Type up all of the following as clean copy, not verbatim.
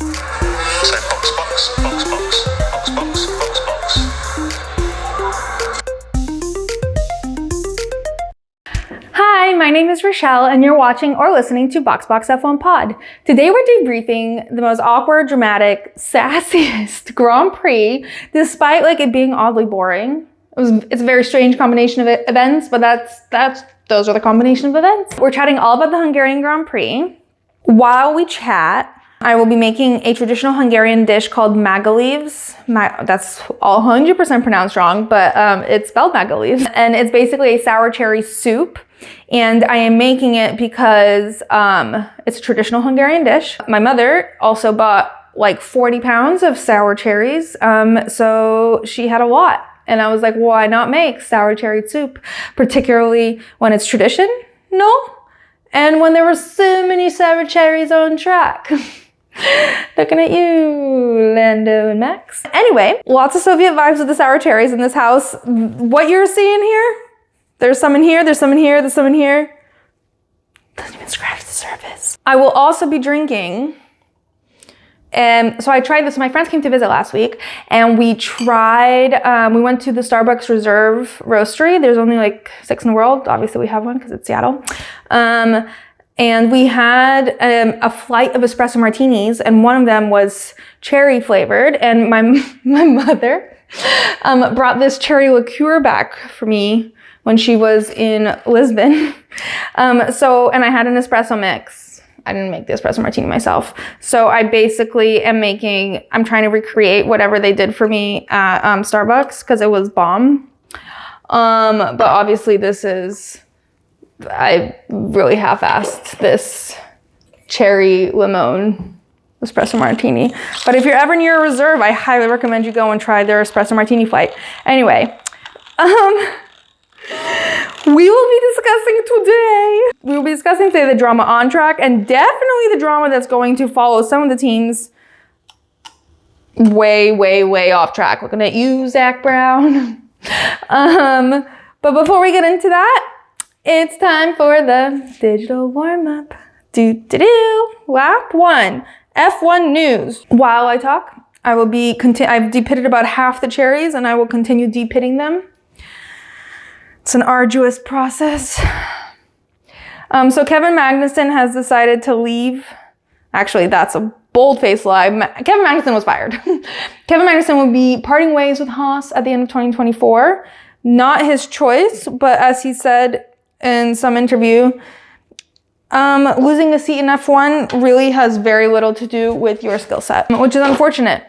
So box, box, box, box, box, box, box, box. Hi, my name is Rochelle and you're watching or listening to BoxBox F1 Pod. Today we're debriefing the most awkward, dramatic, sassiest Grand Prix, despite it being oddly boring. It's a very strange combination of events, but those are the combination of events. We're chatting all about the Hungarian Grand Prix. While we chat, I will be making a traditional Hungarian dish called magaleves. That's all 100% pronounced wrong, but it's spelled magaleves. And it's basically a sour cherry soup. And I am making it because it's a traditional Hungarian dish. My mother also bought 40 pounds of sour cherries. So she had a lot. And I was like, why not make sour cherry soup? Particularly when it's tradition? No. And when there were so many sour cherries on track. Looking at you, Lando and Max. Anyway, lots of Soviet vibes with the sour cherries in this house. What you're seeing here, there's some in here, there's some in here, there's some in here. Doesn't even scratch the surface. I will also be drinking. So I tried this. My friends came to visit last week and we tried, we went to the Starbucks Reserve Roastery. There's only 6 in the world. Obviously we have one because it's Seattle. And we had a flight of espresso martinis, and one of them was cherry flavored. And my mother brought this cherry liqueur back for me when she was in Lisbon. And I had an espresso mix. I didn't make the espresso martini myself. So I basically I'm trying to recreate whatever they did for me at Starbucks because it was bomb. But obviously I really half-assed this cherry limon espresso martini. But if you're ever near a reserve, I highly recommend you go and try their espresso martini flight. Anyway, we will be discussing today the drama on track and definitely the drama that's going to follow some of the teams way, way, way off track. Looking at you, Zak Brown. But before we get into that, it's time for the digital warm-up. Lap 1, F1 news. While I talk, I've depitted about half the cherries and I will continue depitting them. It's an arduous process. So Kevin Magnussen has decided to leave. Actually, that's a bold-faced lie. Kevin Magnussen was fired. Kevin Magnussen will be parting ways with Haas at the end of 2024. Not his choice, but as he said in some interview, losing a seat in F1 really has very little to do with your skill set, which is unfortunate.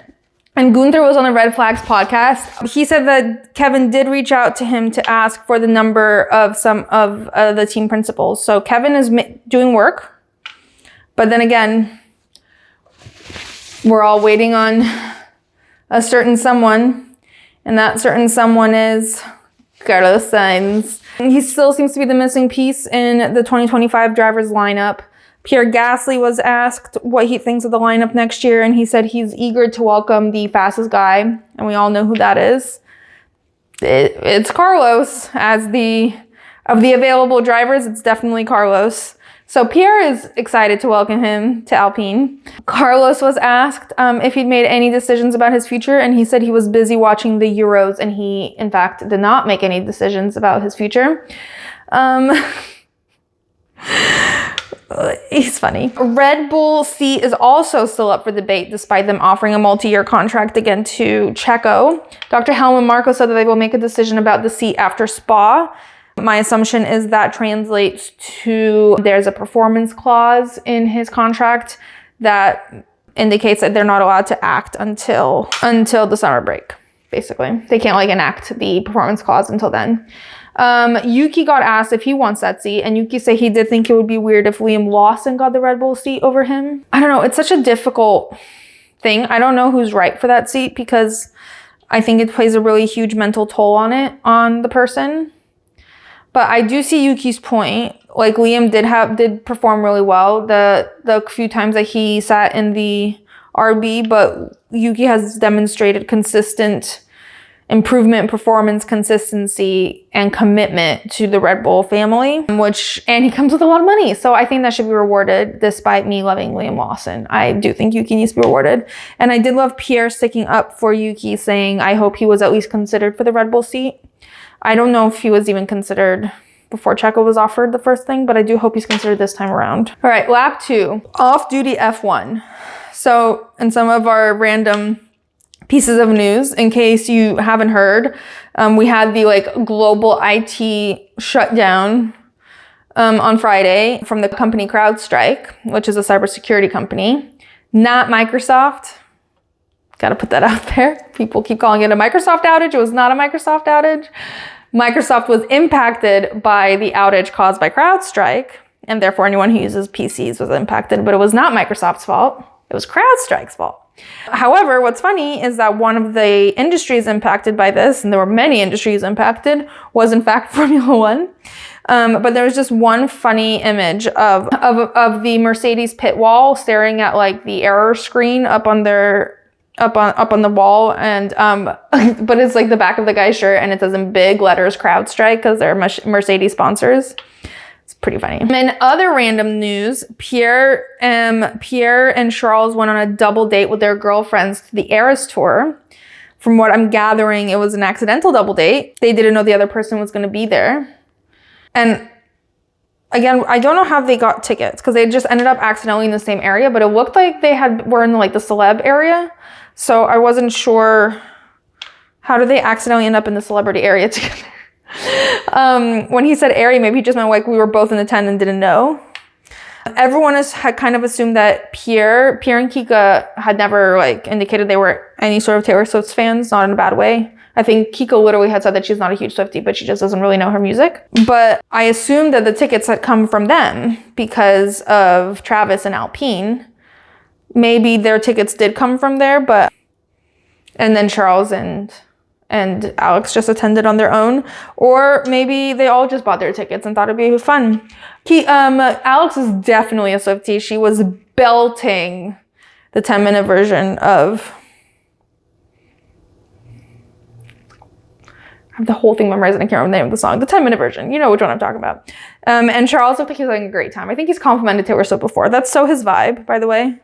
And Gunther was on the Red Flags podcast. He said that Kevin did reach out to him to ask for the number of some of the team principals. So Kevin is doing work, but then again, we're all waiting on a certain someone, and that certain someone is Carlos Sainz. He still seems to be the missing piece in the 2025 drivers lineup. Pierre Gasly was asked what he thinks of the lineup next year, and he said he's eager to welcome the fastest guy, and we all know who that is. It's Carlos. Of the available drivers, it's definitely Carlos. So Pierre is excited to welcome him to Alpine. Carlos was asked if he'd made any decisions about his future, and he said he was busy watching the Euros, and he, in fact, did not make any decisions about his future. He's funny. Red Bull seat is also still up for debate, despite them offering a multi-year contract again to Checo. Dr. Helmut Marko said that they will make a decision about the seat after Spa. My assumption is that translates to there's a performance clause in his contract that indicates that they're not allowed to act until the summer break, basically. They can't enact the performance clause until then. Yuki got asked if he wants that seat, and Yuki said he did think it would be weird if Liam Lawson got the Red Bull seat over him. I don't know. It's such a difficult thing. I don't know who's right for that seat because I think it plays a really huge mental toll on the person. But I do see Yuki's point. Liam did perform really well the few times that he sat in the RB, but Yuki has demonstrated consistent improvement, performance, consistency, and commitment to the Red Bull family, and he comes with a lot of money. So I think that should be rewarded, despite me loving Liam Lawson. I do think Yuki needs to be rewarded. And I did love Pierre sticking up for Yuki, saying, I hope he was at least considered for the Red Bull seat. I don't know if he was even considered before Checo was offered the first thing, but I do hope he's considered this time around. All right, lap 2, off-duty F1. So in some of our random pieces of news, in case you haven't heard, we had the global IT shutdown on Friday from the company CrowdStrike, which is a cybersecurity company, not Microsoft. Got to put that out there. People keep calling it a Microsoft outage. It was not a Microsoft outage. Microsoft was impacted by the outage caused by CrowdStrike, and therefore anyone who uses PCs was impacted, but it was not Microsoft's fault. It was CrowdStrike's fault. However, what's funny is that one of the industries impacted by this, and there were many industries impacted, was in fact Formula One. But there was just one funny image of the Mercedes pit wall staring at the error screen up on the wall, and but it's the back of the guy's shirt, and it says in big letters CrowdStrike because they're Mercedes sponsors. It's pretty funny. In other random news, Pierre and Charles went on a double date with their girlfriends to the Eras Tour. From what I'm gathering, it was an accidental double date. They didn't know the other person was going to be there. And again, I don't know how they got tickets because they just ended up accidentally in the same area, but it looked like they were in the celeb area. So I wasn't sure, how did they accidentally end up in the celebrity area together? When he said area, maybe he just meant we were both in the tent and didn't know. Everyone had kind of assumed that Pierre and Kika had never indicated they were any sort of Taylor Swift fans, not in a bad way. I think Kika literally had said that she's not a huge Swiftie, but she just doesn't really know her music. But I assumed that the tickets had come from them because of Travis and Alpine. Maybe their tickets did come from there, and then Charles and Alex just attended on their own, or maybe they all just bought their tickets and thought it'd be fun. Alex is definitely a Swiftie. She was belting the 10-minute version of, I have the whole thing memorized and I can't remember the name of the song. The 10-minute version. You know which one I'm talking about. And Charles looked like he was having a great time. I think he's complimented Taylor Swift before. That's so his vibe, by the way,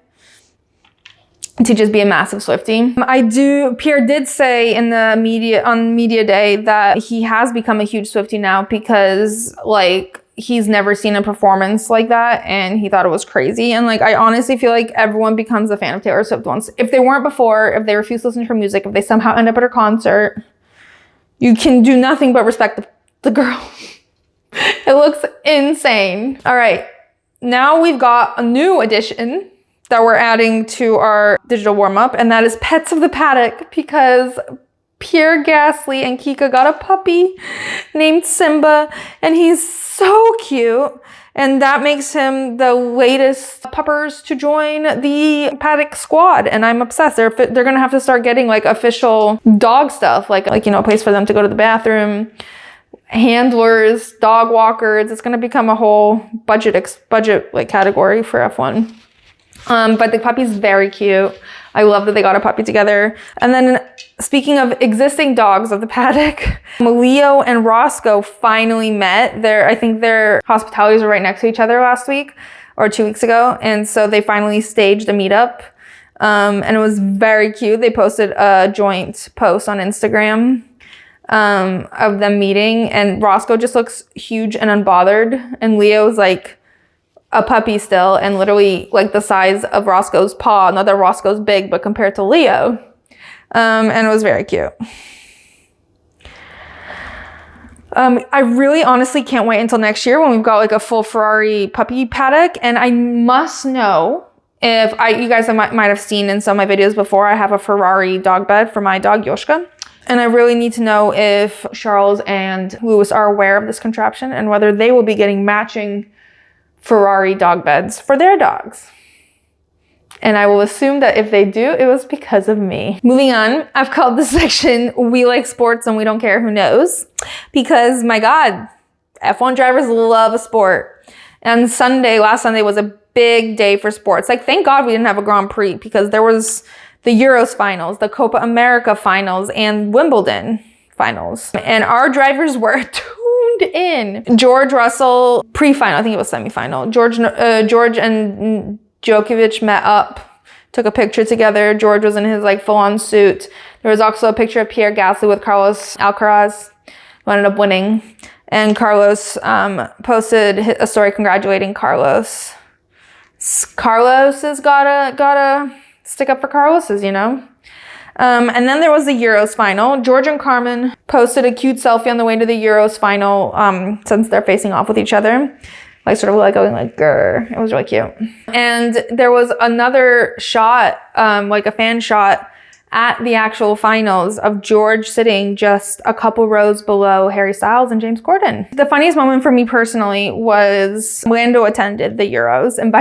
to just be a massive Swiftie. Pierre did say on media day that he has become a huge Swiftie now because he's never seen a performance like that and he thought it was crazy. And I honestly feel like everyone becomes a fan of Taylor Swift once. If they weren't before, if they refuse to listen to her music, if they somehow end up at her concert, you can do nothing but respect the girl. It looks insane. All right, now we've got a new addition that we're adding to our digital warm-up, and that is Pets of the Paddock, because Pierre Gasly and Kika got a puppy named Simba, and he's so cute. And that makes him the latest puppers to join the Paddock squad. And I'm obsessed. They're going to have to start getting official dog stuff, a place for them to go to the bathroom, handlers, dog walkers. It's going to become a whole budget category for F1. But the puppy's very cute. I love that they got a puppy together. And then speaking of existing dogs of the paddock, Leo and Roscoe finally met. I think their hospitalities were right next to each other last week or 2 weeks ago. And so they finally staged a meetup. And it was very cute. They posted a joint post on Instagram of them meeting. And Roscoe just looks huge and unbothered. And Leo's a puppy still, and literally the size of Roscoe's paw. Not that Roscoe's big, but compared to Leo. And it was very cute. I really honestly can't wait until next year when we've got a full Ferrari puppy paddock. And I must know if you guys might have seen in some of my videos before, I have a Ferrari dog bed for my dog Yoshka. And I really need to know if Charles and Lewis are aware of this contraption and whether they will be getting matching Ferrari dog beds for their dogs. And I will assume that if they do, it was because of me. Moving on, I've called this section We Like Sports and We Don't Care Who Knows, because my God, F1 drivers love a sport. And last Sunday was a big day for sports. Like, thank God we didn't have a Grand Prix, because there was the Euros finals, the Copa America finals, and Wimbledon finals. And our drivers were tuned in. George Russell, pre-final, I think it was semi-final. George and Djokovic met up, took a picture together. George was in his like full-on suit. There was also a picture of Pierre Gasly with Carlos Alcaraz, who ended up winning. And Carlos posted a story congratulating Carlos. Carlos has gotta stick up for Carlos's, you know? And then there was the Euros final. George and Carmen posted a cute selfie on the way to the Euros final, since they're facing off with each other. Like, sort of like going like, grr. It was really cute. And there was another shot, like a fan shot at the actual finals of George sitting just a couple rows below Harry Styles and James Corden. The funniest moment for me personally was Lando attended the Euros, and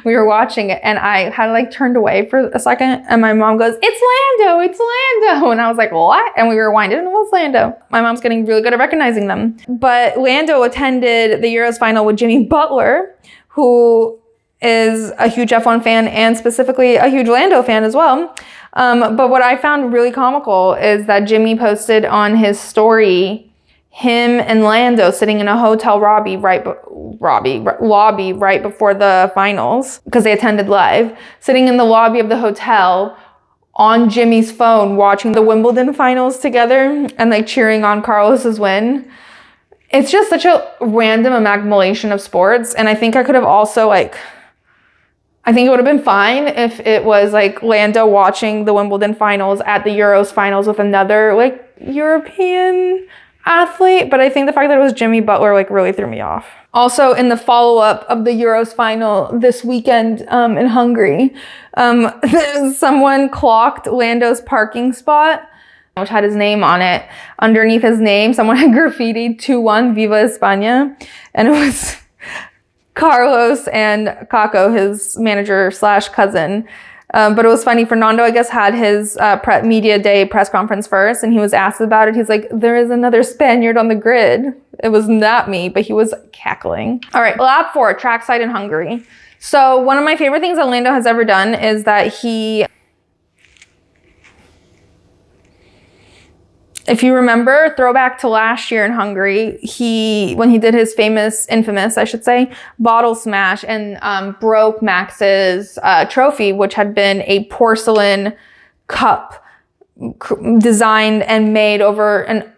we were watching it, and I had like turned away for a second, and my mom goes, "It's Lando, it's Lando." And I was like, "What?" And we rewinded, and it was Lando. My mom's getting really good at recognizing them. But Lando attended the Euros final with Jimmy Butler, who is a huge F1 fan and specifically a huge Lando fan as well. But what I found really comical is that Jimmy posted on his story him and Lando sitting in a hotel lobby right before the finals, because they attended live, sitting in the lobby of the hotel on Jimmy's phone watching the Wimbledon finals together and like cheering on Carlos's win. It's just such a random amalgamation of sports, and I think I could have also I think it would have been fine if it was like Lando watching the Wimbledon finals at the Euros finals with another like European athlete. But I think the fact that it was Jimmy Butler like really threw me off. Also, in the follow-up of the Euros final this weekend in Hungary, someone clocked Lando's parking spot, which had his name on it. Underneath his name, someone had graffitied 2-1 Viva España. And it was Carlos and Kako, his manager / cousin. But it was funny. Fernando, I guess, had his media day press conference first, and he was asked about it. He's like, "There is another Spaniard on the grid." It was not me, but he was cackling. All right, lap 4, trackside in Hungary. So one of my favorite things that Lando has ever done is that if you remember, throwback to last year in Hungary, when he did his infamous, I should say, bottle smash and broke Max's trophy, which had been a porcelain cup designed and made over an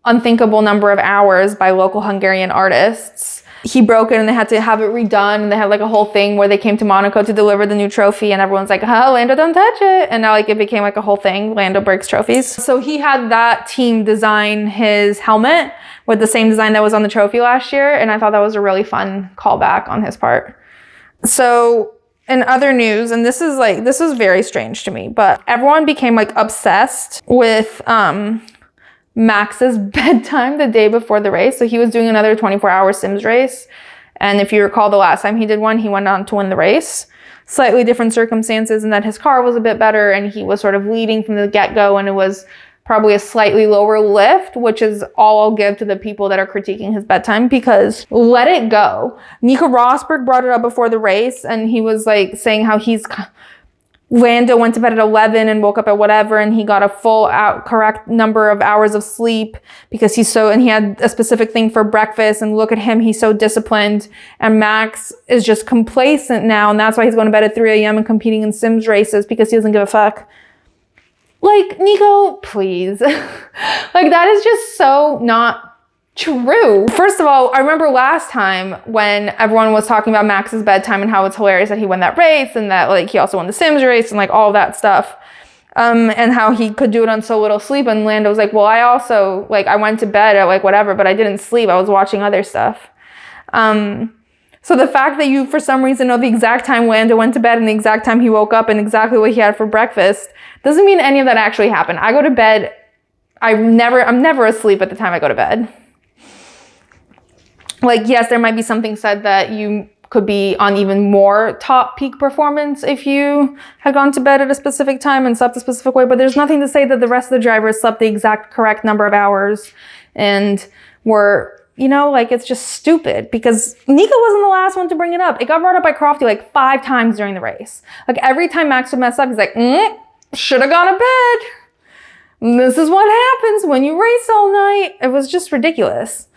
unthinkable number of hours by local Hungarian artists. He broke it and they had to have it redone, and they had like a whole thing where they came to Monaco to deliver the new trophy, and everyone's like, "Oh, Lando, don't touch it." And now like it became like a whole thing. Lando breaks trophies. So he had that team design his helmet with the same design that was on the trophy last year, and I thought that was a really fun callback on his part. So in other news, and this is very strange to me, but everyone became like obsessed with Max's bedtime the day before the race. So he was doing another 24-hour Sims race. And if you recall, the last time he did one, he went on to win the race. Slightly different circumstances in that his car was a bit better and he was sort of leading from the get-go, and it was probably a slightly lower lift, which is all I'll give to the people that are critiquing his bedtime, because let it go. Nico Rosberg brought it up before the race, and he was like saying how Lando went to bed at 11 and woke up at whatever, and he got a correct number of hours of sleep because and he had a specific thing for breakfast, and look at him, he's so disciplined, and Max is just complacent now, and that's why he's going to bed at 3 a.m. and competing in Sims races because he doesn't give a fuck. Like, Nico, please. Like, that is just so not true. First of all, I remember last time when everyone was talking about Max's bedtime and how it's hilarious that he won that race, and that like he also won the Sims race and like all that stuff, and how he could do it on so little sleep. And Lando was like, "Well, I also I went to bed at like whatever, but I didn't sleep. I was watching other stuff." So the fact that you for some reason know the exact time Lando went to bed and the exact time he woke up and exactly what he had for breakfast doesn't mean any of that actually happened. I go to bed. I'm never asleep at the time I go to bed. Like, yes, there might be something said that you could be on even more top peak performance if you had gone to bed at a specific time and slept a specific way, but there's nothing to say that the rest of the drivers slept the exact correct number of hours and were You know, like it's just stupid because Nico wasn't the last one to bring it up. It got brought up by Crofty like 5 times during the race. Like every time Max would mess up, he's like, should have gone to bed. This is what happens when you race all night. It was just ridiculous.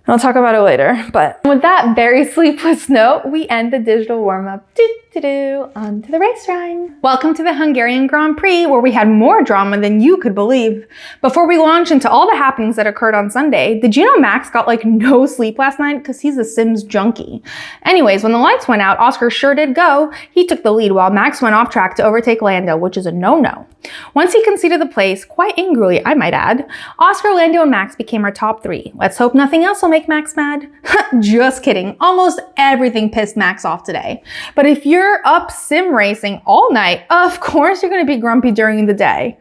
I'll talk about it later. But with that very sleepless note, we end the digital warm-up. On to the race rhyme. Welcome to the Hungarian Grand Prix, where we had more drama than you could believe. Before we launch into all the happenings that occurred on Sunday, did you know Max got like no sleep last night because he's a Sims junkie? Anyways, when the lights went out, Oscar sure did go. He took the lead while Max went off track to overtake Lando, which is a no-no. Once he conceded the place, quite angrily, I might add, Oscar, Lando, and Max became our top 3. Let's hope nothing else will make Max mad. Just kidding. Almost everything pissed Max off today. But if you're up sim racing all night, of course you're going to be grumpy during the day.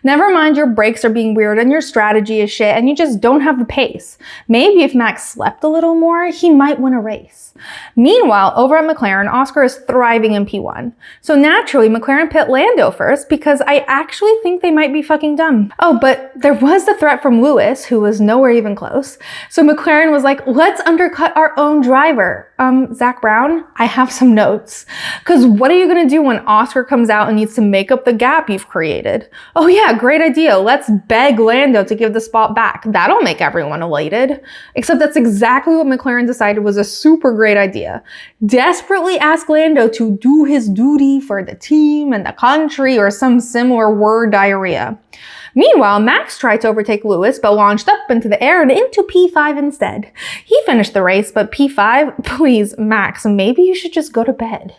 Never mind your brakes are being weird and your strategy is shit and you just don't have the pace. Maybe if Max slept a little more, he might win a race. Meanwhile, over at McLaren, Oscar is thriving in P1. So naturally, McLaren pit Lando first because I actually think they might be fucking dumb. Oh, but there was the threat from Lewis, who was nowhere even close. So McLaren was like, let's undercut our own driver. Zak Brown, I have some notes. Because what are you going to do when Oscar comes out and needs to make up the gap you've created? Oh yeah, great idea. Let's beg Lando to give the spot back. That'll make everyone elated. Except that's exactly what McLaren decided was a super great idea. Desperately ask Lando to do his duty for the team and the country or some similar word diarrhea. Meanwhile, Max tried to overtake Lewis, but launched up into the air and into P5 instead. He finished the race, but P5, please, Max, maybe you should just go to bed.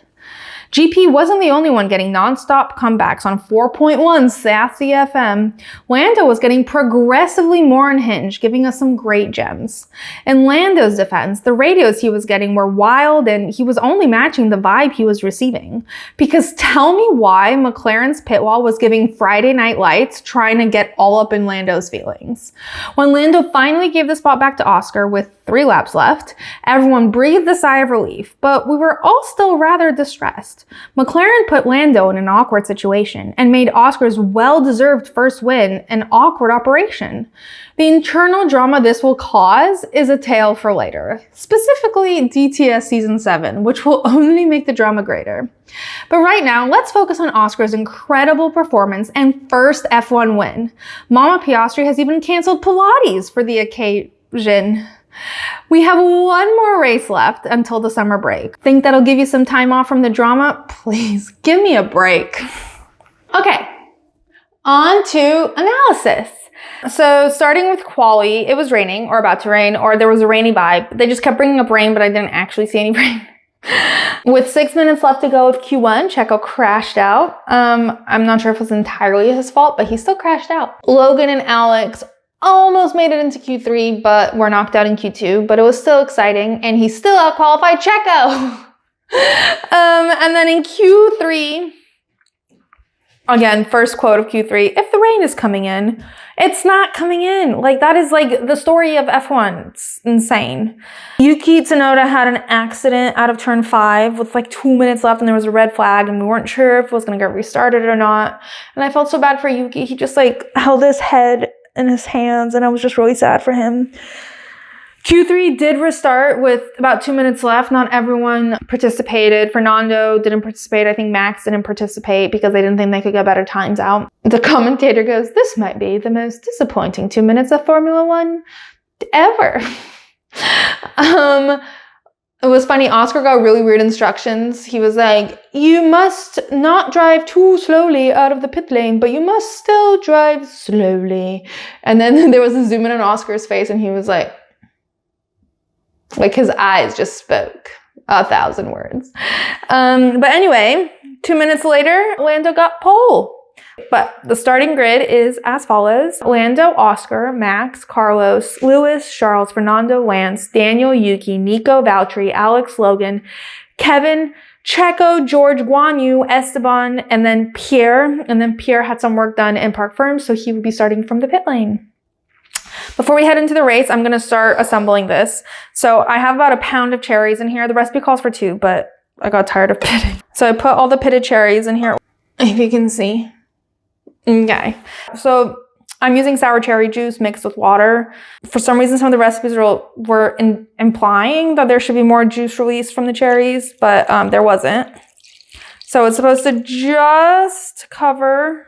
GP wasn't the only one getting non-stop comebacks on 4.1 sassy FM. Lando was getting progressively more unhinged, giving us some great gems. In Lando's defense, the radios he was getting were wild and he was only matching the vibe he was receiving. Because tell me why McLaren's pit wall was giving Friday Night Lights trying to get all up in Lando's feelings. When Lando finally gave the spot back to Oscar with 3 laps left, everyone breathed a sigh of relief, but we were all still rather distressed. McLaren put Lando in an awkward situation and made Oscar's well-deserved first win an awkward operation. The internal drama this will cause is a tale for later, specifically DTS Season 7, which will only make the drama greater. But right now, let's focus on Oscar's incredible performance and first F1 win. Mama Piastri has even canceled Pilates for the occasion. We have one more race left until the summer break. Think that'll give you some time off from the drama? Please, give me a break. Okay, on to analysis. So starting with quali, it was raining or about to rain, or there was a rainy vibe. They just kept bringing up rain, but I didn't actually see any rain. With 6 minutes left to go of Q1, Checo crashed out. I'm not sure if it was entirely his fault, but he still crashed out. Logan and Alex almost made it into Q3, but were knocked out in Q2, but it was still exciting, and he still outqualified Checo. And then in Q3, again, first quote of Q3, if the rain is coming in, it's not coming in. Like, that is like the story of F1. It's insane. Yuki Tsunoda had an accident out of turn 5 with like 2 minutes left and there was a red flag and we weren't sure if it was going to get restarted or not. And I felt so bad for Yuki. He just like held his head in his hands and I was just really sad for him. Q3 did restart with about 2 minutes left. Not everyone participated. Fernando didn't participate. I think Max didn't participate because they didn't think they could get better times out. The commentator goes, "This might be the most disappointing 2 minutes of Formula One ever." It was funny. Oscar got really weird instructions. He was like, "You must not drive too slowly out of the pit lane, but you must still drive slowly." And then there was a zoom in on Oscar's face and he was like his eyes just spoke 1,000 words. But anyway, 2 minutes later, Lando got pole. But the starting grid is as follows: Lando, Oscar, Max, Carlos, Lewis, Charles, Fernando, Lance, Daniel, Yuki, Nico, Valtteri, Alex, Logan, Kevin, Checo, George, Guan Yu, Esteban, and then Pierre. And then Pierre had some work done in Park Ferme, so he would be starting from the pit lane. Before we head into the race, I'm going to start assembling this. So I have about a pound of cherries in here. The recipe calls for 2, but I got tired of pitting. So I put all the pitted cherries in here, if you can see. Okay. So I'm using sour cherry juice mixed with water. For some reason, some of the recipes were implying that there should be more juice released from the cherries, but there wasn't. So it's supposed to just cover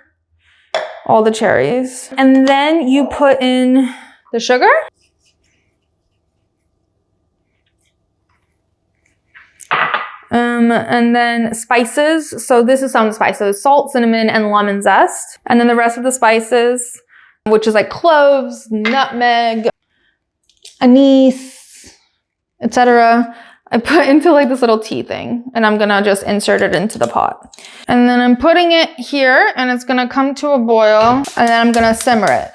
all the cherries. And then you put in the sugar. And then spices. So this is some spices: salt, cinnamon, and lemon zest. And then the rest of the spices, which is like cloves, nutmeg, anise, etc. I put into like this little tea thing, and I'm gonna just insert it into the pot. And then I'm putting it here, and it's gonna come to a boil, and then I'm gonna simmer it.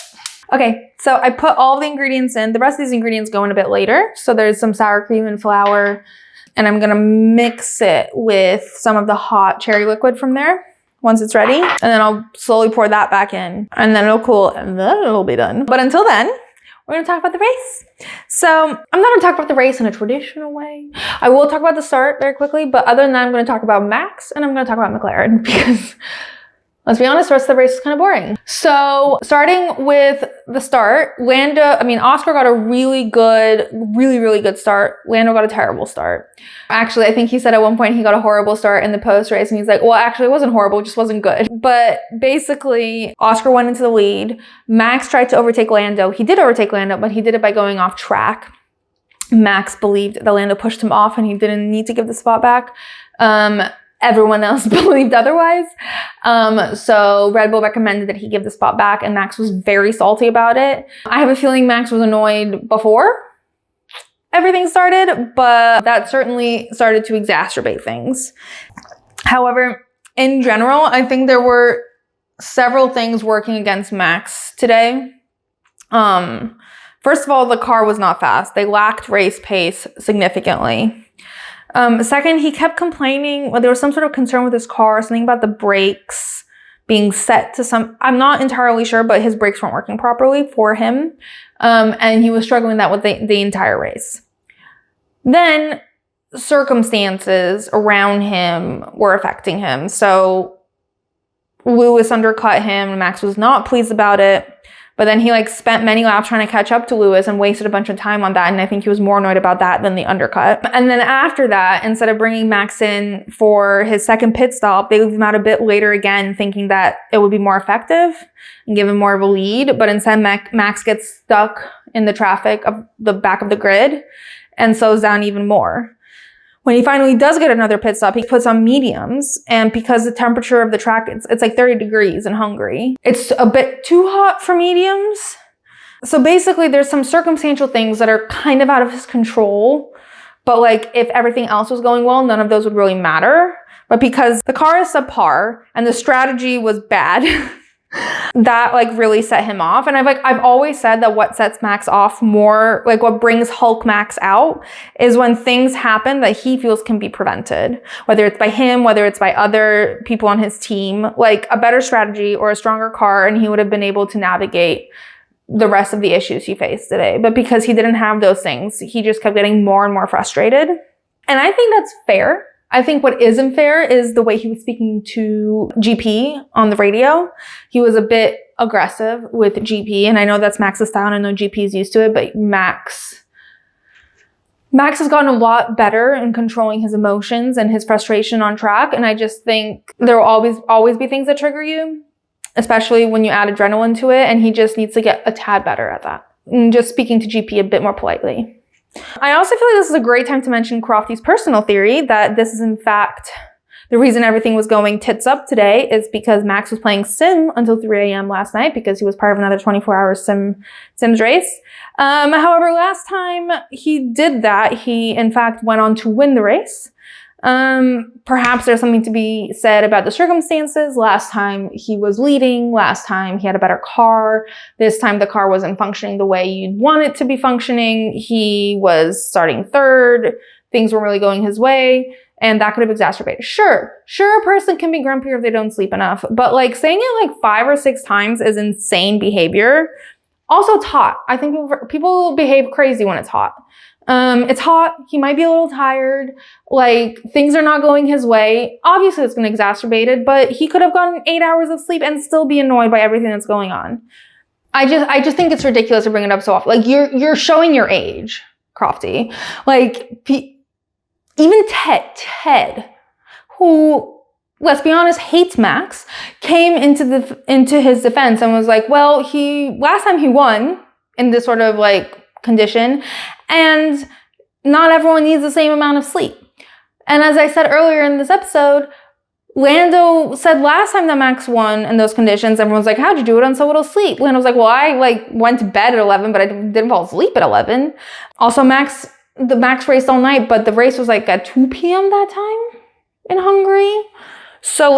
Okay, so I put all the ingredients in. The rest of these ingredients go in a bit later. So there's some sour cream and flour, and I'm gonna mix it with some of the hot cherry liquid from there once it's ready. And then I'll slowly pour that back in, and then it'll cool, and then it'll be done. But until then, we're gonna talk about the race. So I'm not gonna talk about the race in a traditional way. I will talk about the start very quickly, but other than that, I'm gonna talk about Max, and I'm gonna talk about McLaren, because let's be honest, the rest of the race is kind of boring. So starting with the start, Oscar got a really good start. Lando got a terrible start. Actually, I think he said at one point he got a horrible start in the post race, and he's like, well, actually it wasn't horrible, it just wasn't good. But basically, Oscar went into the lead. Max tried to overtake Lando. He did overtake Lando, but he did it by going off track. Max believed that Lando pushed him off and he didn't need to give the spot back. Everyone else believed otherwise. So Red Bull recommended that he give the spot back, and Max was very salty about it. I have a feeling Max was annoyed before everything started, but that certainly started to exacerbate things. However, in general, I think there were several things working against Max today. First of all, the car was not fast. They lacked race pace significantly. Second, he kept complaining. Well, there was some sort of concern with his car, something about the brakes being set to some, I'm not entirely sure, but his brakes weren't working properly for him. And he was struggling with that with the entire race. Then circumstances around him were affecting him. So Lewis undercut him. Max was not pleased about it. But then he spent many laps trying to catch up to Lewis and wasted a bunch of time on that. And I think he was more annoyed about that than the undercut. And then after that, instead of bringing Max in for his second pit stop, they leave him out a bit later again, thinking that it would be more effective and give him more of a lead. But instead, Max gets stuck in the traffic of the back of the grid and slows down even more. When he finally does get another pit stop, he puts on mediums, and because the temperature of the track, it's like 30 degrees in Hungary. It's a bit too hot for mediums. So basically, there's some circumstantial things that are kind of out of his control, but if everything else was going well, none of those would really matter. But because the car is subpar and the strategy was bad, that really set him off. And I've always said that what sets Max off more, what brings Hulk Max out, is when things happen that he feels can be prevented, whether it's by him, whether it's by other people on his team, a better strategy or a stronger car, and he would have been able to navigate the rest of the issues he faced today. But because he didn't have those things, he just kept getting more and more frustrated. And I think that's fair. I think what isn't fair is the way he was speaking to GP on the radio. He was a bit aggressive with GP, and I know that's Max's style, and I know GP is used to it, but Max has gotten a lot better in controlling his emotions and his frustration on track, and I just think there will always be things that trigger you, especially when you add adrenaline to it, and he just needs to get a tad better at that. And just speaking to GP a bit more politely. I also feel like this is a great time to mention Crofty's personal theory that this is in fact the reason everything was going tits up today is because Max was playing sim until 3 a.m. last night because he was part of another 24-hour Sims race. However, last time he did that, he in fact went on to win the race. Perhaps there's something to be said about the circumstances. Last time he was leading. Last time he had a better car. This time the car wasn't functioning the way you'd want it to be functioning. He was starting third. Things weren't really going his way. And that could have exacerbated. Sure, a person can be grumpy if they don't sleep enough. But saying it 5 or 6 times is insane behavior. Also, it's hot. I think people behave crazy when it's hot. It's hot. He might be a little tired. Things are not going his way. Obviously, it's going to exacerbate it, but he could have gotten 8 hours of sleep and still be annoyed by everything that's going on. I just think it's ridiculous to bring it up so often. Like, you're showing your age, Crofty. Like, even Ted, who, let's be honest, hates Max, came into his defense and was like, well, last time he won in this sort of like condition, and not everyone needs the same amount of sleep. And as I said earlier in this episode, Lando said last time that Max won in those conditions, everyone's like, how'd you do it on so little sleep? Lando was like, well, I went to bed at 11, but I didn't fall asleep at 11. Also, Max raced all night, but the race was like at 2 p.m. that time in Hungary. So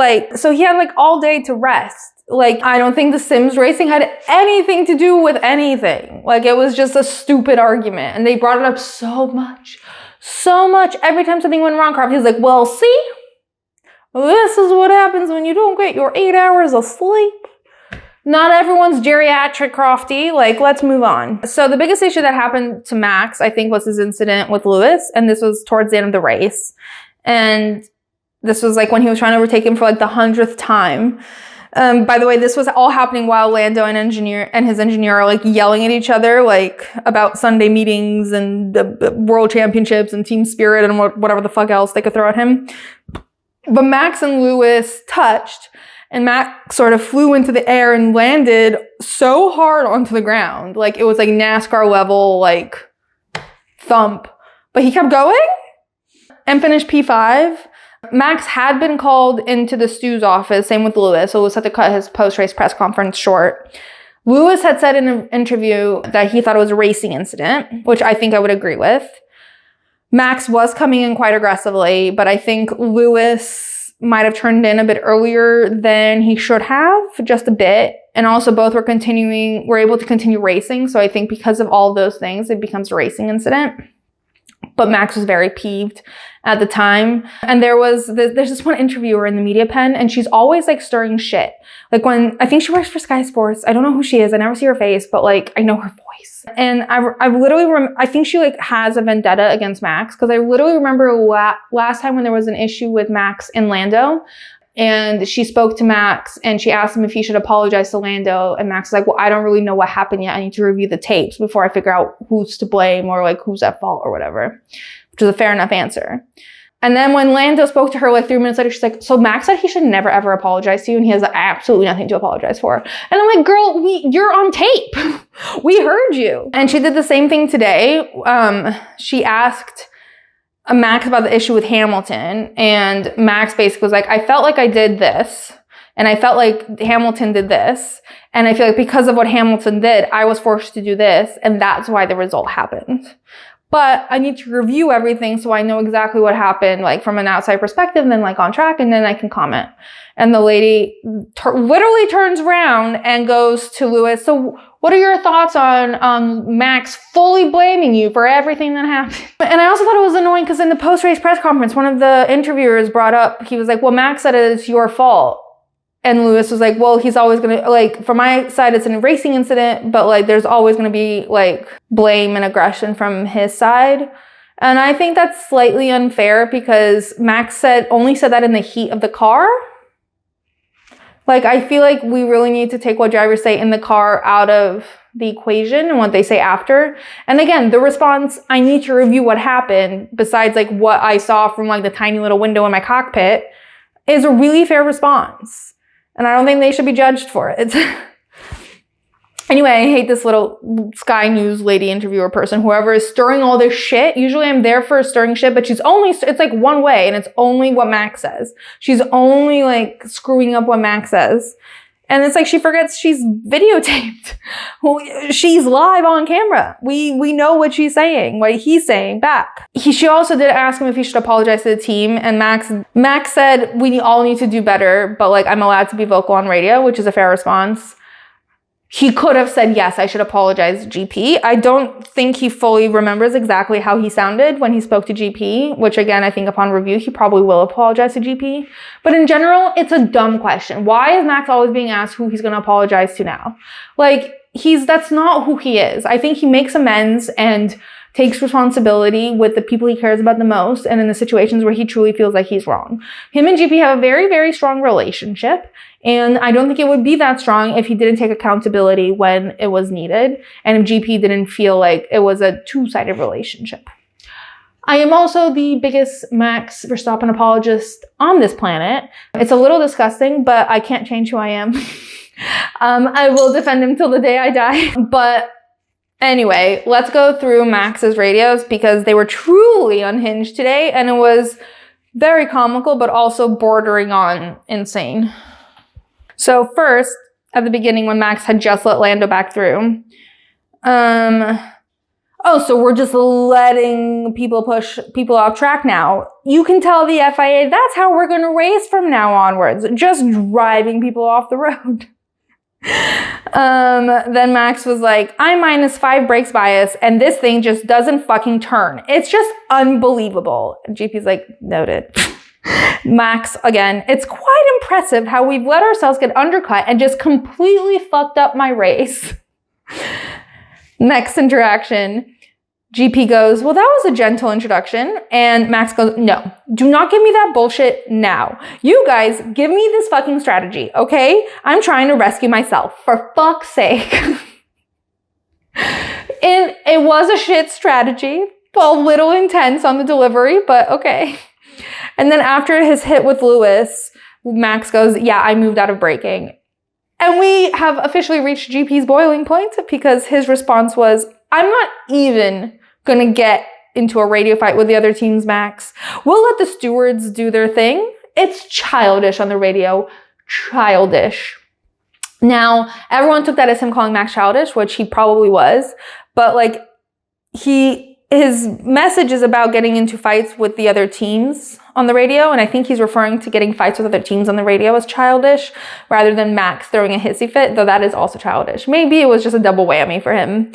he had like all day to rest. Like, I don't think the Sims racing had anything to do with anything. Like, it was just a stupid argument. And they brought it up so much. Every time something went wrong, Crofty was like, well, see? This is what happens when you don't get your 8 hours of sleep. Not everyone's geriatric, Crofty. Like, let's move on. So the biggest issue that happened to Max, I think, was his incident with Lewis. And this was towards the end of the race. And this was like when he was trying to overtake him for like the 100th time. By the way, this was all happening while Lando and his engineer are like yelling at each other, like about Sunday meetings and the world championships and team spirit and whatever the fuck else they could throw at him. But Max and Lewis touched, and Max sort of flew into the air and landed so hard onto the ground. Like, it was like NASCAR level, like, thump. But he kept going and finished P5. Max had been called into the stew's office, same with Lewis, so Lewis had to cut his post-race press conference short. Lewis had said in an interview that he thought it was a racing incident, which I think I would agree with. Max was coming in quite aggressively, but I think Lewis might have turned in a bit earlier than he should have, just a bit. And also both were able to continue racing. So I think because of all of those things, it becomes a racing incident. But Max was very peeved at the time. And there's this one interviewer in the media pen, and she's always like stirring shit. Like, I think she works for Sky Sports. I don't know who she is. I never see her face, but like, I know her voice. And I've literally, I think she like has a vendetta against Max, because I literally remember last time when there was an issue with Max and Lando, and she spoke to Max and she asked him if he should apologize to Lando. And Max was like, well, I don't really know what happened yet. I need to review the tapes before I figure out who's to blame or like who's at fault or whatever, which is a fair enough answer. And then when Lando spoke to her like 3 minutes later, she's like, so Max said he should never ever apologize to you and he has absolutely nothing to apologize for. And I'm like, girl, you're on tape. We heard you. And she did the same thing today. She asked Max about the issue with Hamilton, and Max basically was like, I felt like I did this, and I felt like Hamilton did this, and I feel like because of what Hamilton did, I was forced to do this, and that's why the result happened. But I need to review everything so I know exactly what happened, like from an outside perspective, and then like on track, and then I can comment. And the lady literally turns around and goes to Lewis, so what are your thoughts on Max fully blaming you for everything that happened? And I also thought it was annoying because in the post-race press conference, one of the interviewers brought up, he was like, well, Max said it's your fault. And Lewis was like, well, he's always going to, like, from my side, it's a racing incident, but like, there's always going to be like blame and aggression from his side. And I think that's slightly unfair because Max only said that in the heat of the car. Like, I feel like we really need to take what drivers say in the car out of the equation and what they say after. And again, the response, I need to review what happened, besides like what I saw from like the tiny little window in my cockpit, is a really fair response. And I don't think they should be judged for it. Anyway, I hate this little Sky News lady interviewer person, whoever is stirring all this shit. Usually I'm there for stirring shit, but it's like one way and it's only what Max says. She's only like screwing up what Max says. And it's like she forgets she's videotaped. She's live on camera. We know what she's saying, what he's saying back. She also did ask him if he should apologize to the team. And Max said, we all need to do better, but like I'm allowed to be vocal on radio, which is a fair response. He could have said, yes, I should apologize to GP. I don't think he fully remembers exactly how he sounded when he spoke to GP, which again, I think upon review, he probably will apologize to GP. But in general, it's a dumb question. Why is Max always being asked who he's going to apologize to now? Like, that's not who he is. I think he makes amends and takes responsibility with the people he cares about the most and in the situations where he truly feels like he's wrong. Him and GP have a very, very strong relationship, and I don't think it would be that strong if he didn't take accountability when it was needed and if GP didn't feel like it was a two-sided relationship. I am also the biggest Max Verstappen apologist on this planet. It's a little disgusting, but I can't change who I am. I will defend him till the day I die. But anyway, let's go through Max's radios because they were truly unhinged today, and it was very comical, but also bordering on insane. So first, at the beginning when Max had just let Lando back through, oh, so we're just letting people push people off track now. You can tell the FIA that's how we're going to race from now onwards. Just driving people off the road. Then Max was like, I'm -5 brakes bias and this thing just doesn't fucking turn. It's just unbelievable. And GP's like, noted. Max, again, it's quite impressive how we've let ourselves get undercut and just completely fucked up my race. Next interaction, GP goes, well, that was a gentle introduction. And Max goes, no, do not give me that bullshit now. You guys, give me this fucking strategy, okay? I'm trying to rescue myself, for fuck's sake. And it was a shit strategy, a little intense on the delivery, but okay. And then after his hit with Lewis, Max goes, yeah, I moved out of braking. And we have officially reached GP's boiling point because his response was, I'm not even going to get into a radio fight with the other teams, Max. We'll let the stewards do their thing. It's childish on the radio. Childish. Now, everyone took that as him calling Max childish, which he probably was. But like, his message is about getting into fights with the other teams on the radio, and I think he's referring to getting fights with other teams on the radio as childish, rather than Max throwing a hissy fit, though that is also childish. Maybe it was just a double whammy for him.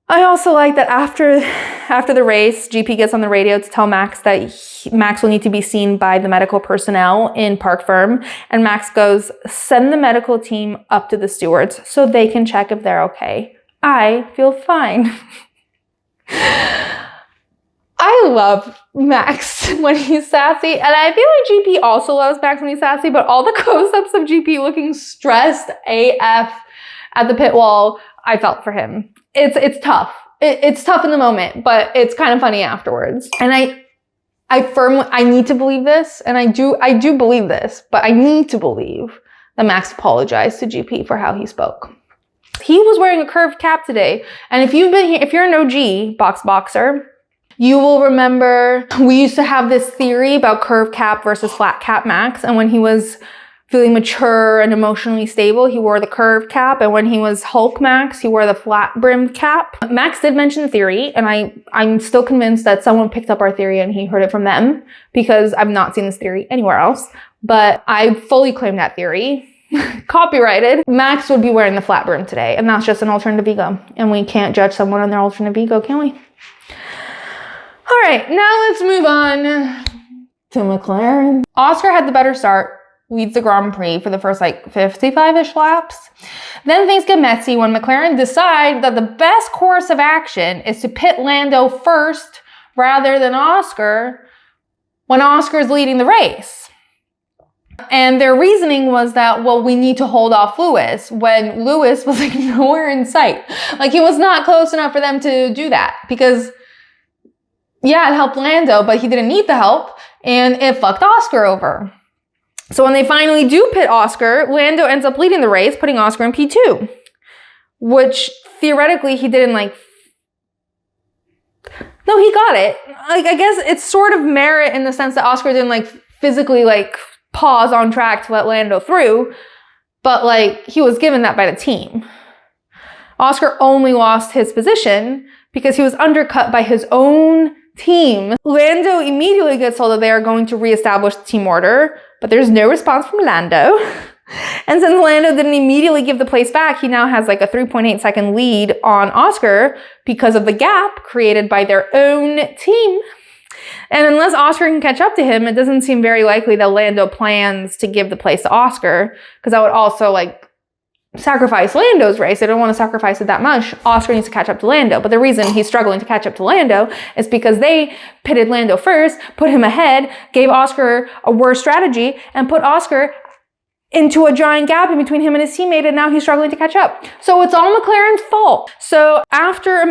I also like that after the race, GP gets on the radio to tell Max that Max will need to be seen by the medical personnel in Park Firm, and Max goes, send the medical team up to the stewards so they can check if they're okay. I feel fine. I love Max when he's sassy, and I feel like GP also loves Max when he's sassy, but all the close-ups of GP looking stressed AF at the pit wall, I felt for him. It's tough. It's tough in the moment, but it's kind of funny afterwards. And I need to believe this, and I do believe this, but I need to believe that Max apologized to GP for how he spoke. He was wearing a curved cap today, and if you're an OG boxer, you will remember we used to have this theory about curved cap versus flat cap Max, and when he was feeling mature and emotionally stable, he wore the curved cap, and when he was Hulk Max, he wore the flat brimmed cap. Max did mention the theory, and I'm still convinced that someone picked up our theory and he heard it from them, because I've not seen this theory anywhere else, but I fully claim that theory. Copyrighted. Max would be wearing the flat brim today, and that's just an alternative ego, and we can't judge someone on their alternative ego, can we? All right, now let's move on to McLaren. Oscar had the better start, leads the Grand Prix for the first 55-ish laps. Then things get messy when McLaren decide that the best course of action is to pit Lando first rather than Oscar when Oscar is leading the race. And their reasoning was that, well, we need to hold off Lewis, when Lewis was nowhere in sight. He was not close enough for them to do that, because yeah, it helped Lando, but he didn't need the help, and it fucked Oscar over. So when they finally do pit Oscar, Lando ends up leading the race, putting Oscar in P2, which theoretically he didn't no, he got it. I guess it's sort of merit in the sense that Oscar didn't physically pause on track to let Lando through, but he was given that by the team. Oscar only lost his position because he was undercut by his own team. Lando immediately gets told that they are going to reestablish the team order, but there's no response from Lando. And since Lando didn't immediately give the place back, he now has a 3.8 second lead on Oscar because of the gap created by their own team. And unless Oscar can catch up to him, it doesn't seem very likely that Lando plans to give the place to Oscar, because that would also sacrifice Lando's race. They don't want to sacrifice it that much. Oscar needs to catch up to Lando. But the reason he's struggling to catch up to Lando is because they pitted Lando first, put him ahead, gave Oscar a worse strategy, and put Oscar into a giant gap in between him and his teammate, and now he's struggling to catch up. So it's all McLaren's fault. So after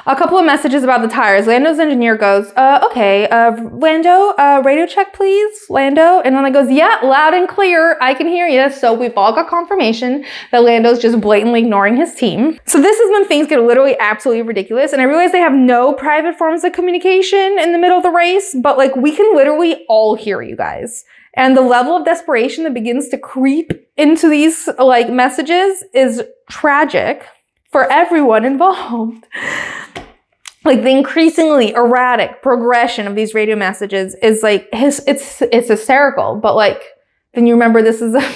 a couple of messages about the tires, Lando's engineer goes, okay, Lando, radio check please, Lando. And then it goes, yeah, loud and clear, I can hear you. So we've all got confirmation that Lando's just blatantly ignoring his team. So this is when things get literally absolutely ridiculous. And I realize they have no private forms of communication in the middle of the race, but like we can literally all hear you guys. And the level of desperation that begins to creep into these like messages is tragic for everyone involved. Like the increasingly erratic progression of these radio messages is like, it's hysterical. But like, then you remember this is a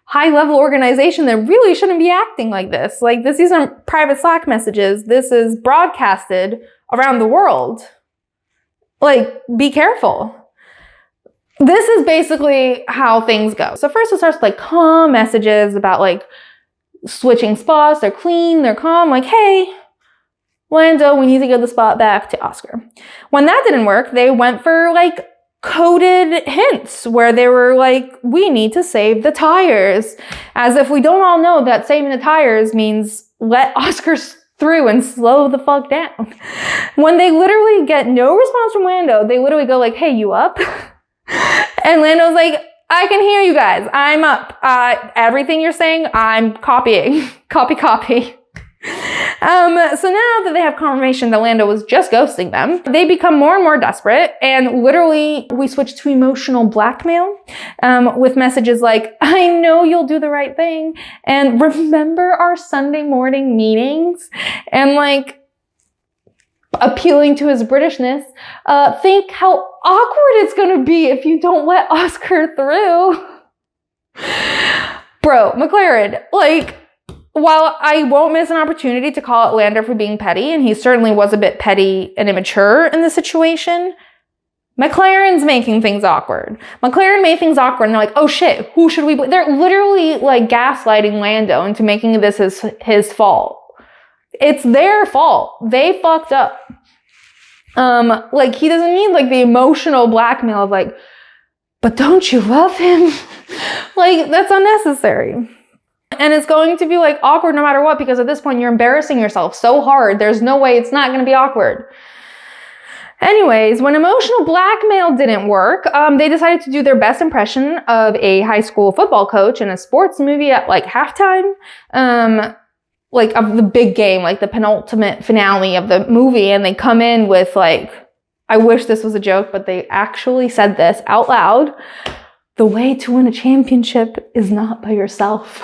high level organization that really shouldn't be acting like this. Like these aren't private Slack messages. This is broadcasted around the world. Like, be careful. This is basically how things go. So first it starts with like calm messages about like switching spots. They're clean, they're calm. Like, hey, Lando, we need to give the spot back to Oscar. When that didn't work, they went for like coded hints where they were like, we need to save the tires. As if we don't all know that saving the tires means let Oscar through and slow the fuck down. When they literally get no response from Lando, they literally go like, hey, you up? And Lando's like, I can hear you guys. I'm up. Everything you're saying, I'm copying. Copy. So now that they have confirmation that Lando was just ghosting them, they become more and more desperate. And literally, we switch to emotional blackmail with messages like, I know you'll do the right thing. And remember our Sunday morning meetings? And like, appealing to his Britishness, think how awkward it's gonna be if you don't let Oscar through. Bro, McLaren, like, while I won't miss an opportunity to call out Lando for being petty, and he certainly was a bit petty and immature in the situation, McLaren's making things awkward. McLaren made things awkward, and they're like, oh shit, who should we blame? They're literally like gaslighting Lando into making this his fault. It's their fault. They fucked up. Like he doesn't need like the emotional blackmail of like, but don't you love him? Like that's unnecessary. And it's going to be like awkward no matter what, because at this point you're embarrassing yourself so hard. There's no way it's not going to be awkward. Anyways, when emotional blackmail didn't work, they decided to do their best impression of a high school football coach in a sports movie at like halftime. Like of the big game, like the penultimate finale of the movie. And they come in with like, I wish this was a joke, but they actually said this out loud. The way to win a championship is not by yourself.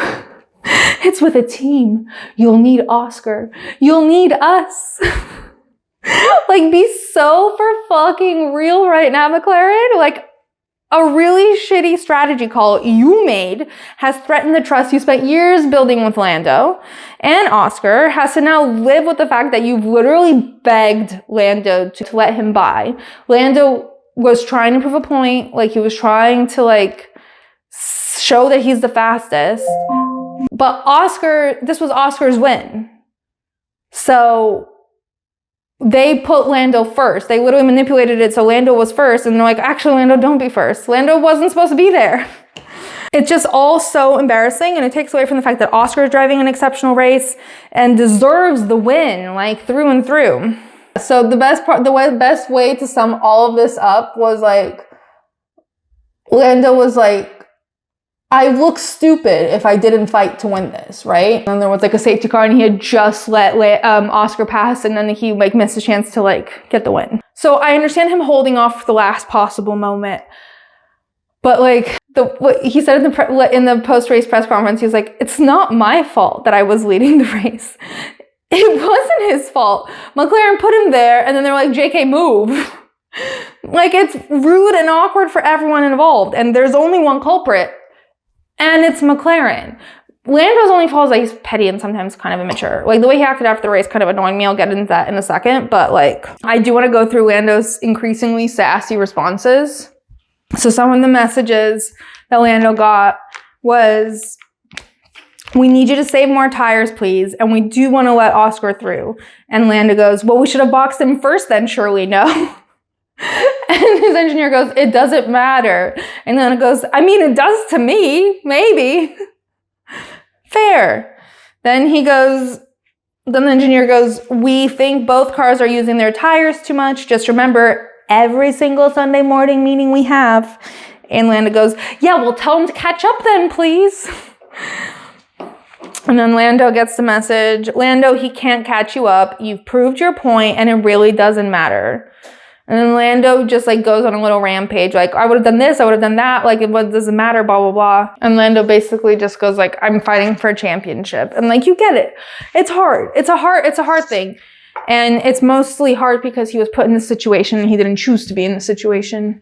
It's with a team. You'll need Oscar. You'll need us. Like, be so for fucking real right now, McLaren. Like, a really shitty strategy call you made has threatened the trust you spent years building with Lando, and Oscar has to now live with the fact that you've literally begged Lando to let him by. Lando was trying to prove a point, like he was trying to like show that he's the fastest, but this was Oscar's win. So they put Lando first. They literally manipulated it so Lando was first, and they're like, actually, Lando, don't be first. Lando wasn't supposed to be there. It's just all so embarrassing, and it takes away from the fact that Oscar is driving an exceptional race and deserves the win, like through and through. So the best way to sum all of this up was like, Lando was like, I look stupid if I didn't fight to win this, right? And then there was like a safety car and he had just let Oscar pass, and then he like missed a chance to like get the win. So I understand him holding off for the last possible moment, but like what he said in the post-race press conference, he was like, it's not my fault that I was leading the race. It wasn't his fault. McLaren put him there, and then they're like, JK, move. Like, it's rude and awkward for everyone involved, and there's only one culprit. And it's McLaren. Lando's only fault is that he's petty and sometimes kind of immature. Like, the way he acted after the race kind of annoying me. I'll get into that in a second. But, like, I do want to go through Lando's increasingly sassy responses. So some of the messages that Lando got was, we need you to save more tires, please. And we do want to let Oscar through. And Lando goes, well, we should have boxed him first then, surely no. And his engineer goes, it doesn't matter. And Lando goes, I mean, it does to me, maybe. Fair. Then the engineer goes, we think both cars are using their tires too much. Just remember, every single Sunday morning meeting we have. And Lando goes, yeah, well, tell them to catch up then, please. And then Lando gets the message, Lando, he can't catch you up. You've proved your point and it really doesn't matter. And then Lando just like goes on a little rampage. Like, I would have done this, I would have done that. Like, it doesn't matter, blah, blah, blah. And Lando basically just goes like, I'm fighting for a championship. And like, you get it. It's hard. It's a hard thing. And it's mostly hard because he was put in this situation and he didn't choose to be in the situation.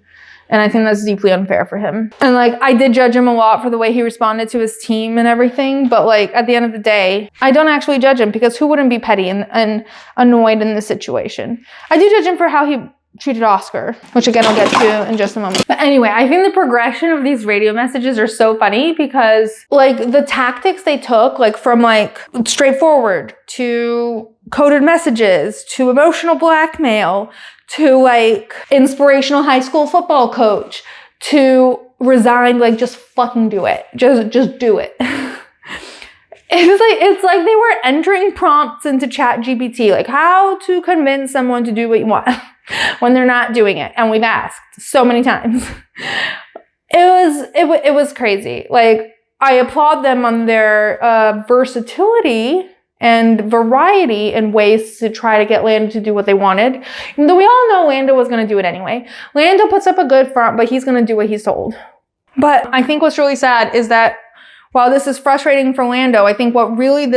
And I think that's deeply unfair for him. And like, I did judge him a lot for the way he responded to his team and everything. But like, at the end of the day, I don't actually judge him because who wouldn't be petty and annoyed in this situation? I do judge him for how he treated Oscar, which again, I'll get to in just a moment. But anyway, I think the progression of these radio messages are so funny because like the tactics they took, like from like straightforward to coded messages to emotional blackmail to like inspirational high school football coach to resign, like just fucking do it. Just do it. It's like they were entering prompts into ChatGPT, like how to convince someone to do what you want when they're not doing it. And we've asked so many times. It was crazy. Like, I applaud them on their versatility and variety in ways to try to get Lando to do what they wanted. Even though we all know Lando was going to do it anyway. Lando puts up a good front, but he's going to do what he's told. But I think what's really sad is that while this is frustrating for Lando, I think what really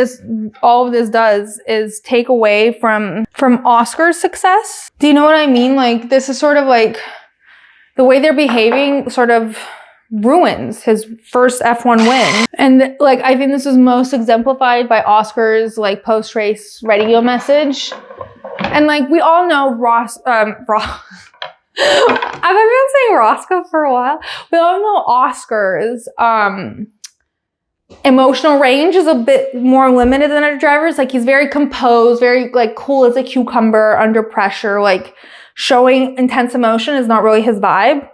all of this does is take away from Oscar's success. Do you know what I mean? Like, this is sort of like the way they're behaving sort of ruins his first F1 win. And like, I think this was most exemplified by Oscar's like post-race radio message. And like, we all know I've been saying Roscoe for a while. We all know Oscar's emotional range is a bit more limited than other drivers. Like, he's very composed, very like cool as a cucumber under pressure. Like, showing intense emotion is not really his vibe.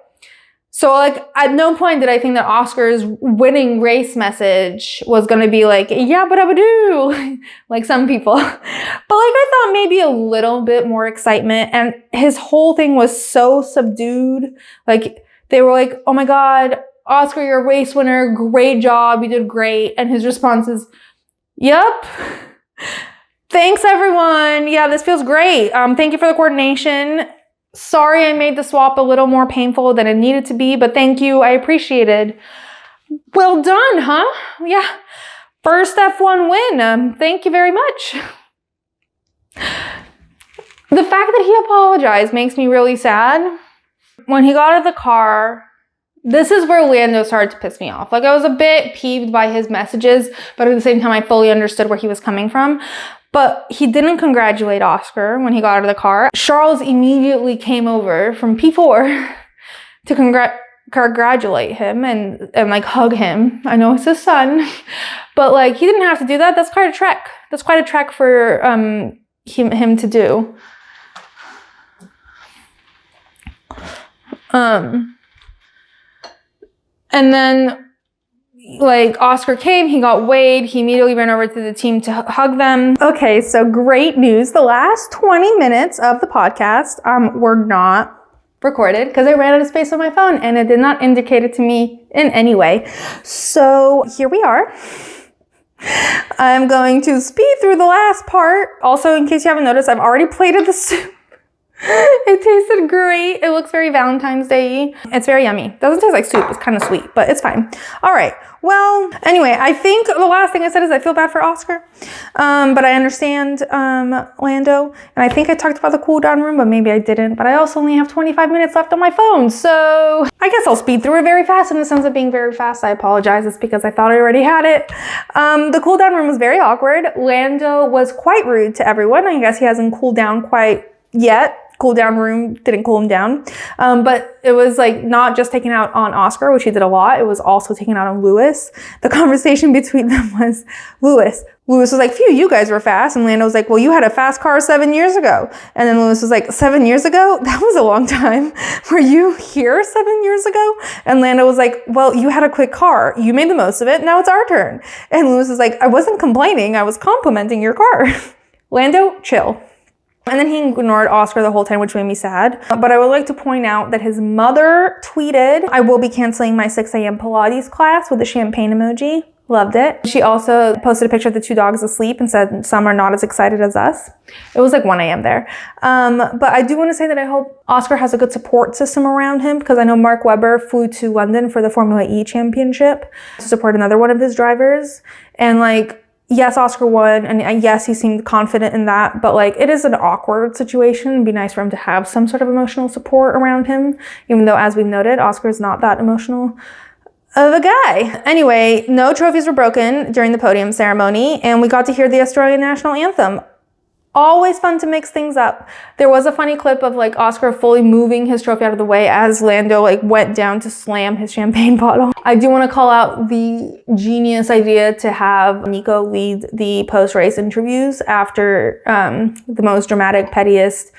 So like, at no point did I think that Oscar's winning race message was going to be like, yeah, but I would do like some people. But like, I thought maybe a little bit more excitement, and his whole thing was so subdued. Like, they were like, oh my God, Oscar, you're a race winner. Great job. You did great. And his response is, yep. Thanks, everyone. Yeah, this feels great. Thank you for the coordination. Sorry I made the swap a little more painful than it needed to be, but thank you. I appreciate it. Well done, huh? Yeah. First F1 win. Thank you very much. The fact that he apologized makes me really sad. When he got out of the car, this is where Lando started to piss me off. Like, I was a bit peeved by his messages, but at the same time, I fully understood where he was coming from. But he didn't congratulate Oscar when he got out of the car. Charles immediately came over from P4 to congratulate him and like hug him. I know it's his son, but like, he didn't have to do that. That's quite a trek. That's quite a trek for him to do. And then like, Oscar came, he got weighed, he immediately ran over to the team to hug them. Okay, so great news. The last 20 minutes of the podcast were not recorded because I ran out of space on my phone and it did not indicate it to me in any way. So here we are. I'm going to speed through the last part. Also, in case you haven't noticed, I've already plated the soup. It tasted great. It looks very Valentine's Day-y. It's very yummy. Doesn't taste like soup. It's kind of sweet, but it's fine. All right. Well, anyway, I think the last thing I said is I feel bad for Oscar. But I understand Lando. And I think I talked about the cool down room, but maybe I didn't. But I also only have 25 minutes left on my phone. So I guess I'll speed through it very fast. In the sense of being very fast, I apologize. It's because I thought I already had it. The cool down room was very awkward. Lando was quite rude to everyone. I guess he hasn't cooled down quite yet. cool down room didn't cool him down. But it was like not just taken out on Oscar, which he did a lot. It was also taken out on Lewis. The conversation between them was Lewis was like, phew, you guys were fast. And Lando was like, well, you had a fast car 7 years ago. And then Lewis was like, 7 years ago? That was a long time. Were you here 7 years ago? And Lando was like, well, you had a quick car. You made the most of it. Now it's our turn. And Lewis was like, I wasn't complaining. I was complimenting your car. Lando, chill. And then he ignored Oscar the whole time, which made me sad. But I would like to point out that his mother tweeted, I will be canceling my 6 a.m. Pilates class with a champagne emoji. Loved it. She also posted a picture of the 2 dogs asleep and said, some are not as excited as us. It was like 1 a.m. there. But I do want to say that I hope Oscar has a good support system around him, because I know Mark Webber flew to London for the Formula E championship to support another one of his drivers. And like, yes, Oscar won, and yes, he seemed confident in that, but like, it is an awkward situation. It'd be nice for him to have some sort of emotional support around him, even though, as we've noted, Oscar is not that emotional of a guy. Anyway, no trophies were broken during the podium ceremony, and we got to hear the Australian national anthem. Always fun to mix things up. There was a funny clip of like Oscar fully moving his trophy out of the way as Lando like went down to slam his champagne bottle. I do want to call out the genius idea to have Nico lead the post-race interviews after the most dramatic, pettiest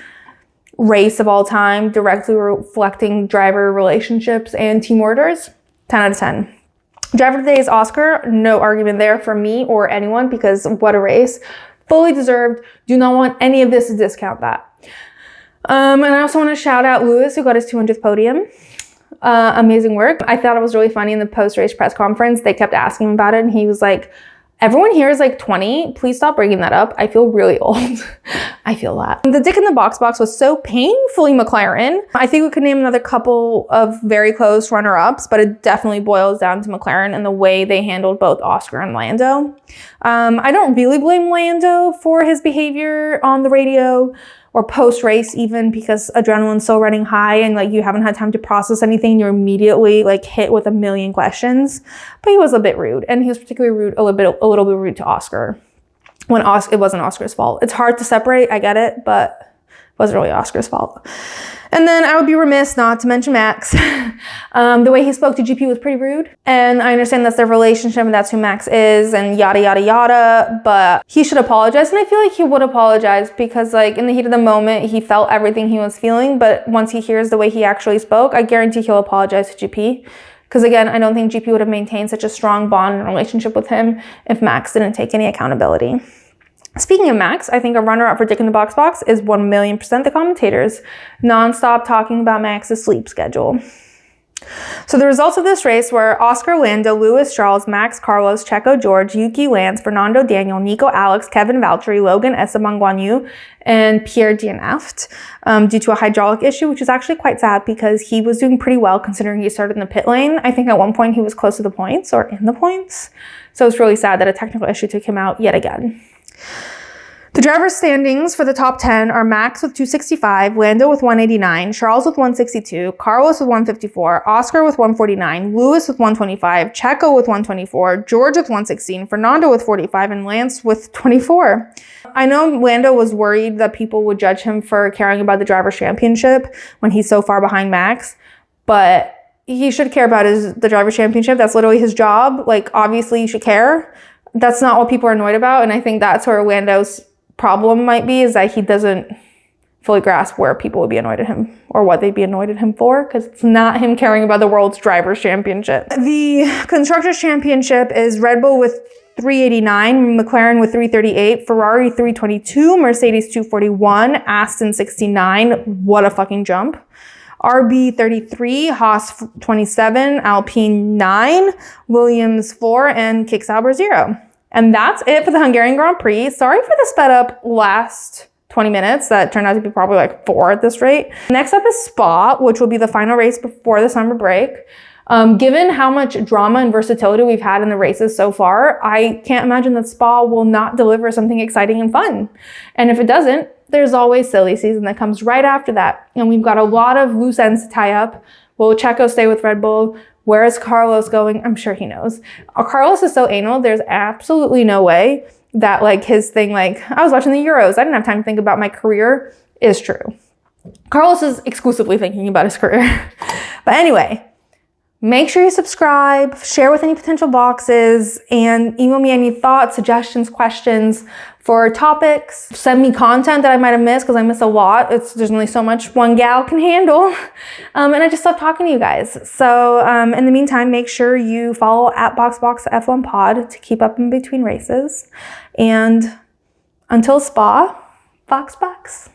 race of all time, directly reflecting driver relationships and team orders. 10 out of 10. Driver of the day is Oscar. No argument there for me or anyone, because what a race. Fully deserved. Do not want any of this to discount that. And I also want to shout out Lewis, who got his 200th podium. Amazing work. I thought it was really funny in the post-race press conference. They kept asking him about it, and he was like, everyone here is like 20. Please stop bringing that up. I feel really old. I feel that. The dick in the box was so painfully McLaren. I think we could name another couple of very close runner-ups, but it definitely boils down to McLaren and the way they handled both Oscar and Lando. I don't really blame Lando for his behavior on the radio or post-race even, because adrenaline's so running high and like you haven't had time to process anything. You're immediately like hit with a million questions. But he was a bit rude, and he was particularly rude, a little bit rude to Oscar when it wasn't Oscar's fault. It's hard to separate, I get it, but it wasn't really Oscar's fault. And then I would be remiss not to mention Max. The way he spoke to GP was pretty rude. And I understand that's their relationship and that's who Max is and yada, yada, yada. But he should apologize. And I feel like he would apologize, because like in the heat of the moment, he felt everything he was feeling. But once he hears the way he actually spoke, I guarantee he'll apologize to GP. Because again, I don't think GP would have maintained such a strong bond and relationship with him if Max didn't take any accountability. Speaking of Max, I think a runner-up for Dick in the Box is 1,000,000% the commentators, non-stop talking about Max's sleep schedule. So the results of this race were Oscar, Lando, Lewis, Charles, Max, Carlos, Checo, George, Yuki, Lance, Fernando, Daniel, Nico, Alex, Kevin, Valtteri, Logan, Esteban Guan Yu, and Pierre DNF'd due to a hydraulic issue, which is actually quite sad because he was doing pretty well considering he started in the pit lane. I think at one point he was close to the points or in the points. So it's really sad that a technical issue took him out yet again. The driver's standings for the top 10 are Max with 265, Lando with 189, Charles with 162, Carlos with 154, Oscar with 149, Lewis with 125, Checo with 124, George with 116, Fernando with 45, and Lance with 24. I know Lando was worried that people would judge him for caring about the driver's championship when he's so far behind Max, but he should care about the driver's championship. That's literally his job. Like, obviously you should care. That's not what people are annoyed about, and I think that's where Lando's problem might be, is that he doesn't fully grasp where people would be annoyed at him or what they'd be annoyed at him for, because it's not him caring about the world's drivers' championship. The Constructors' Championship is Red Bull with 389, McLaren with 338, Ferrari 322, Mercedes 241, Aston 69. What a fucking jump. RB 33, Haas 27, Alpine 9, Williams 4, and Kick Sauber 0. And that's it for the Hungarian Grand Prix. Sorry for the sped up last 20 minutes. That turned out to be probably like 4 at this rate. Next up is Spa, which will be the final race before the summer break. Given how much drama and versatility we've had in the races so far, I can't imagine that Spa will not deliver something exciting and fun. And if it doesn't, there's always silly season that comes right after that. And we've got a lot of loose ends to tie up. Will Checo stay with Red Bull? Where is Carlos going? I'm sure he knows. Carlos is so anal. There's absolutely no way that like his thing, like I was watching the Euros, I didn't have time to think about my career, is true. Carlos is exclusively thinking about his career. But anyway, make sure you subscribe, share with any potential boxes, and email me any thoughts, suggestions, questions for topics. Send me content that I might have missed, because I miss a lot. There's only so much one gal can handle. And I just love talking to you guys. So in the meantime, make sure you follow at BoxBoxF1Pod to keep up in between races. And until Spa, Box Box.